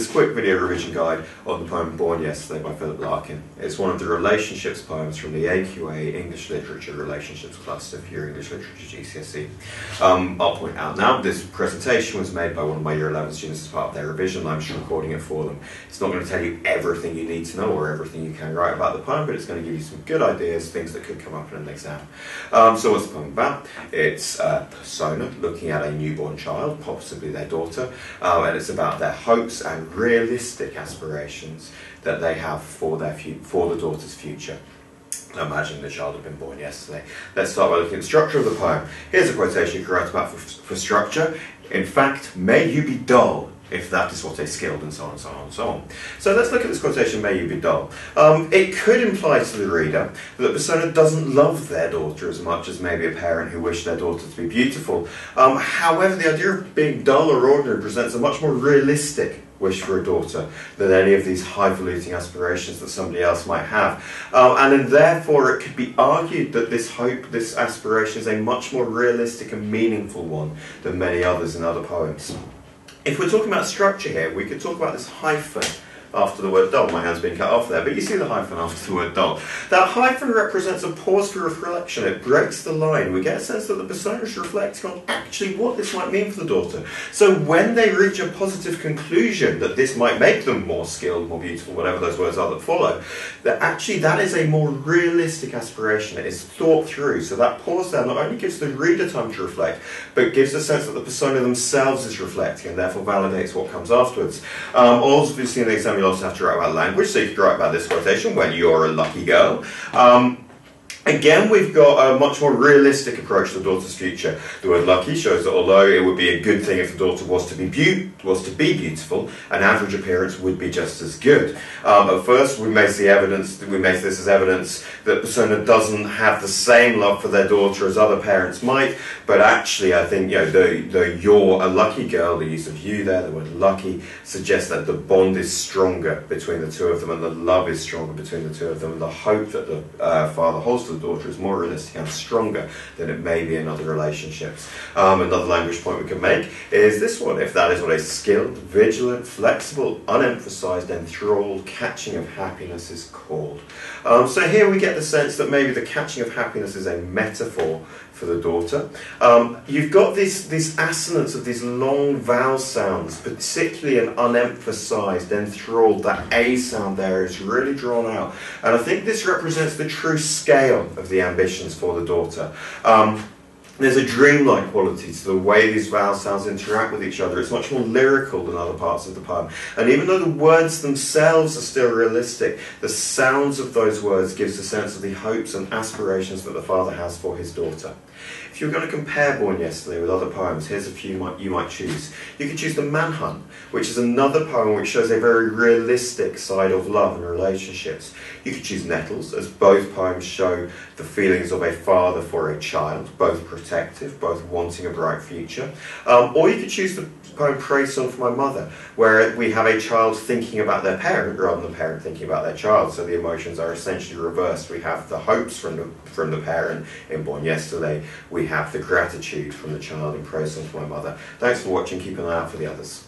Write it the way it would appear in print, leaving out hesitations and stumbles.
this quick video revision guide on the poem Born Yesterday by Philip Larkin. It's one of the relationships poems from the AQA English Literature Relationships cluster for your English Literature GCSE. I'll point out now, this presentation was made by one of my Year 11 students as part of their revision. I'm just recording it for them. It's not going to tell you everything you need to know or everything you can write about the poem, but it's going to give you some good ideas, things that could come up in an exam. So what's the poem about? It's a persona looking at a newborn child, possibly their daughter, and it's about their hopes and realistic aspirations that they have for the daughter's future. Imagine the child had been born yesterday. Let's start by looking at the structure of the poem. Here's a quotation you can write about for structure. In fact, may you be dull, if that is what is skilled, and so on and so on and so on. So let's look at this quotation, may you be dull. It could imply to the reader that the persona doesn't love their daughter as much as maybe a parent who wished their daughter to be beautiful. However, the idea of being dull or ordinary presents a much more realistic wish for a daughter than any of these highfalutin aspirations that somebody else might have. And then therefore it could be argued that this hope, this aspiration is a much more realistic and meaningful one than many others in other poems. If we're talking about structure here, we could talk about this hyphen after the word dull. My hand's been cut off there, but you see the hyphen after the word dull. That hyphen represents a pause for reflection. It breaks the line. We get a sense that the persona is reflecting on actually what this might mean for the daughter. So when they reach a positive conclusion that this might make them more skilled, more beautiful, whatever those words are that follow, that actually that is a more realistic aspiration. It is thought through. So that pause there not only gives the reader time to reflect, but gives a sense that the persona themselves is reflecting and therefore validates what comes afterwards. Obviously in the exam you also have to write about language, so you could write about this quotation, when you're a lucky girl. Again, we've got a much more realistic approach to the daughter's future. The word lucky shows that although it would be a good thing if the daughter was to be beautiful, an average appearance would be just as good. At first, we may see this as evidence that persona doesn't have the same love for their daughter as other parents might, but actually I think, the you're a lucky girl, the use of you there, the word lucky, suggests that the bond is stronger between the two of them and the love is stronger between the two of them, and the hope that the father holds to the daughter is more realistic and stronger than it may be in other relationships. Another language point we can make is this one: if that is what a skilled, vigilant, flexible, unemphasized, enthralled catching of happiness is called. So here we get the sense that maybe the catching of happiness is a metaphor for the daughter. You've got these assonance of these long vowel sounds, particularly an unemphasized, enthralled. That A sound there is really drawn out, and I think this represents the true scale of the ambitions for the daughter. There's a dreamlike quality to the way these vowel sounds interact with each other. It's much more lyrical than other parts of the poem. And even though the words themselves are still realistic, the sounds of those words gives a sense of the hopes and aspirations that the father has for his daughter. If you're going to compare Born Yesterday with other poems, here's a few you might choose. You could choose The Manhunt, which is another poem which shows a very realistic side of love and relationships. You could choose Nettles, as both poems show the feelings of a father for a child, both protective, both wanting a bright future. Or you could choose the poem Praise Song for My Mother, where we have a child thinking about their parent rather than a parent thinking about their child, so the emotions are essentially reversed. We have the hopes from the parent in Born Yesterday, we have the gratitude from the child in Praise Song for My Mother. Thanks for watching, keep an eye out for the others.